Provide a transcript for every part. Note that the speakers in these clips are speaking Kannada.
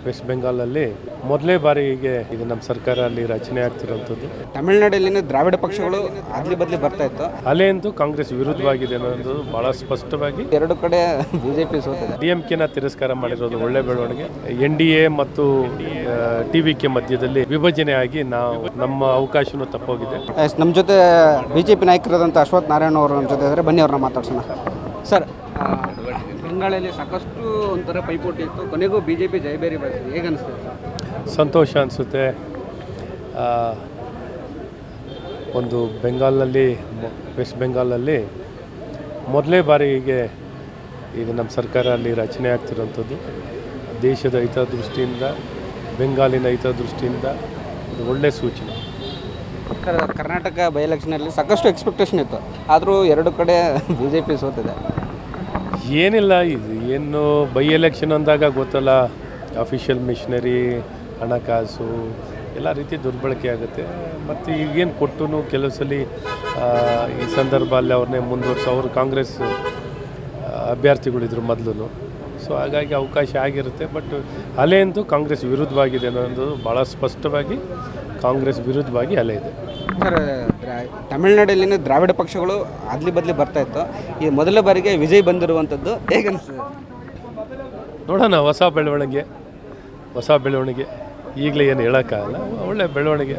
ವೆಸ್ಟ್ ಬೆಂಗಾಲಲ್ಲಿ ಮೊದಲೇ ಬಾರಿಗೆ ಇದು ನಮ್ಮ ಸರ್ಕಾರ ಅಲ್ಲಿ ರಚನೆ ಆಗ್ತಿರೋಂಥದ್ದು. ತಮಿಳುನಾಡಲ್ಲಿನ ದ್ರಾವಿಡ ಪಕ್ಷಗಳು ಅದ್ಲಿ ಬದಲಿ ಬರ್ತಾ ಇತ್ತು. ಅಲೆ ಅಂತೂ ಕಾಂಗ್ರೆಸ್ ವಿರುದ್ಧವಾಗಿದೆ ಅನ್ನೋದು ಬಹಳ ಸ್ಪಷ್ಟವಾಗಿ ಎರಡು ಕಡೆ ಬಿಜೆಪಿ ಸೋತಿದೆ. DMK-ನ ತಿರಸ್ಕಾರ ಮಾಡಿರೋದು ಒಳ್ಳೆ ಬೆಳವಣಿಗೆ. NDA ಮತ್ತು TVK ಮಧ್ಯದಲ್ಲಿ ವಿಭಜನೆ ಆಗಿ ನಮ್ಮ ಅವಕಾಶನೂ ತಪ್ಪೋಗಿದೆ. ನಮ್ಮ ಜೊತೆ ಬಿಜೆಪಿ ನಾಯಕರಾದಂಥ ಅಶ್ವಥ್ ನಾರಾಯಣ ಅವರು ನಮ್ಮ ಜೊತೆ ಇದ್ದಾರೆ. ಬನ್ನಿ ಅವ್ರನ್ನ ಮಾತಾಡ್ಸೋಣ. ಸರ್, ಬೆಂಗಾಳಲ್ಲಿ ಸಾಕಷ್ಟು ಒಂಥರ ಪೈಪೋಟಿ ಇತ್ತು, ಕೊನೆಗೂ ಬಿಜೆಪಿ ಜಯಬೇರಿ ಬರ್ತದೆ, ಹೇಗೆ ಅನಿಸ್ತದೆ ಸರ್? ಸಂತೋಷ ಅನಿಸುತ್ತೆ. ಒಂದು ವೆಸ್ಟ್ ಬೆಂಗಾಲಲ್ಲಿ ಮೊದಲೇ ಬಾರಿಗೆ ಇದು ನಮ್ಮ ಸರ್ಕಾರ ಅಲ್ಲಿ ರಚನೆ ಆಗ್ತಿರೋಂಥದ್ದು. ದೇಶದ ಹಿತದೃಷ್ಟಿಯಿಂದ, ಬೆಂಗಾಲಿನ ಹಿತದೃಷ್ಟಿಯಿಂದ ಇದು ಒಳ್ಳೆಯ ಸೂಚನೆ. ಕರ್ನಾಟಕ ಬೈ ಎಲೆಕ್ಷನಲ್ಲಿ ಸಾಕಷ್ಟು ಎಕ್ಸ್ಪೆಕ್ಟೇಷನ್ ಇತ್ತು, ಆದರೂ ಎರಡು ಕಡೆ ಬಿಜೆಪಿ ಸೋತಿದೆ. ಏನಿಲ್ಲ, ಇದು ಏನು ಬೈ ಎಲೆಕ್ಷನ್ ಅಂದಾಗ ಗೊತ್ತಲ್ಲ, ಅಫಿಷಿಯಲ್ ಮಿಷನರಿ, ಹಣಕಾಸು ಎಲ್ಲ ರೀತಿ ದುರ್ಬಳಕೆ ಆಗುತ್ತೆ. ಮತ್ತು ಈಗೇನು ಕೊಟ್ಟು ಕೆಲವು ಸಲ ಈ ಸಂದರ್ಭ ಅಲ್ಲಿ ಅವ್ರನ್ನೇ ಅವರು ಕಾಂಗ್ರೆಸ್ ಅಭ್ಯರ್ಥಿಗಳಿದ್ರು ಮೊದಲು. ಸೊ ಹಾಗಾಗಿ ಅವಕಾಶ ಆಗಿರುತ್ತೆ. ಬಟ್ ಅಲೆ ಅಂತೂ ಕಾಂಗ್ರೆಸ್ ವಿರುದ್ಧವಾಗಿದೆ ಅನ್ನೋದು ಭಾಳ ಸ್ಪಷ್ಟವಾಗಿ ಕಾಂಗ್ರೆಸ್ ವಿರುದ್ಧವಾಗಿ ಅಲೆ ಇದೆ. ಸರ್, ತಮಿಳುನಾಡಲ್ಲಿನ ದ್ರಾವಿಡ ಪಕ್ಷಗಳು ಅದ್ಲಿ ಬದಲಿ ಬರ್ತಾ ಇತ್ತು, ಈ ಮೊದಲ ಬಾರಿಗೆ ವಿಜಯ್ ಬಂದಿರುವಂಥದ್ದು ಹೇಗೆ ಅನಿಸ್ತದೆ? ನೋಡೋಣ, ಹೊಸ ಬೆಳವಣಿಗೆ ಈಗಲೇ ಏನು ಹೇಳೋಕ್ಕಾಗಲ್ಲ. ಒಳ್ಳೆ ಬೆಳವಣಿಗೆ.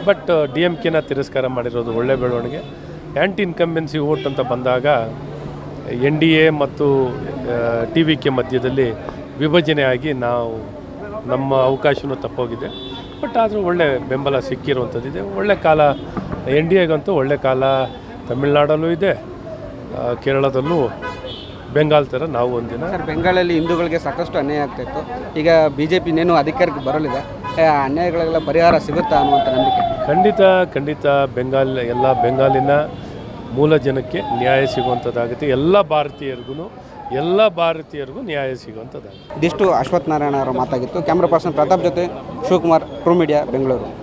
ಬಟ್ DMK-ನ ತಿರಸ್ಕಾರ ಮಾಡಿರೋದು ಒಳ್ಳೆ ಬೆಳವಣಿಗೆ. ಆ್ಯಂಟಿ ಇನ್ಕಂಬೆನ್ಸಿ ವೋಟ್ ಅಂತ ಬಂದಾಗ NDA ಮತ್ತು TVK ಮಧ್ಯದಲ್ಲಿ ವಿಭಜನೆ ಆಗಿ ನಮ್ಮ ಅವಕಾಶನೂ ತಪ್ಪೋಗಿದೆ. ಬಟ್ ಆದರೂ ಒಳ್ಳೆ ಬೆಂಬಲ ಸಿಕ್ಕಿರುವಂಥದ್ದಿದೆ. ಒಳ್ಳೆ ಕಾಲ NDAಗಂತೂ ಒಳ್ಳೆ ಕಾಲ ತಮಿಳ್ನಾಡಲ್ಲೂ ಇದೆ, ಕೇರಳದಲ್ಲೂ ಬೆಂಗಾಲ್ ಥರ ನಾವು ಒಂದಿನ. ಸರ್, ಬೆಂಗಾಲಲ್ಲಿ ಹಿಂದೂಗಳಿಗೆ ಸಾಕಷ್ಟು ಅನ್ಯಾಯ ಆಗ್ತಾಯಿತ್ತು. ಈಗ BJP ಇನ್ನೇನು ಅಧಿಕಾರಕ್ಕೆ ಬರಲಿದೆ, ಅನ್ಯಾಯಗಳಿಗೆಲ್ಲ ಪರಿಹಾರ ಸಿಗುತ್ತಾ ಅನ್ನುವಂಥ ನಂಬಿಕೆ? ಖಂಡಿತ ಬೆಂಗಾಲಿನ ಮೂಲ ಜನಕ್ಕೆ ನ್ಯಾಯ ಸಿಗುವಂಥದ್ದಾಗುತ್ತೆ. ಎಲ್ಲ ಭಾರತೀಯರಿಗೂ ನ್ಯಾಯ ಸಿಗುವಂಥದ್ದಾಗುತ್ತೆ. ಇದಿಷ್ಟು ಅಶ್ವಥ್ ನಾರಾಯಣ ಅವರ ಮಾತಾಗಿತ್ತು. ಕ್ಯಾಮ್ರಾ ಪರ್ಸನ್ ಪ್ರತಾಪ್ ಜೊತೆ ಶಿವಕುಮಾರ್, ಟ್ರೂ ಮೀಡಿಯಾ, ಬೆಂಗಳೂರು.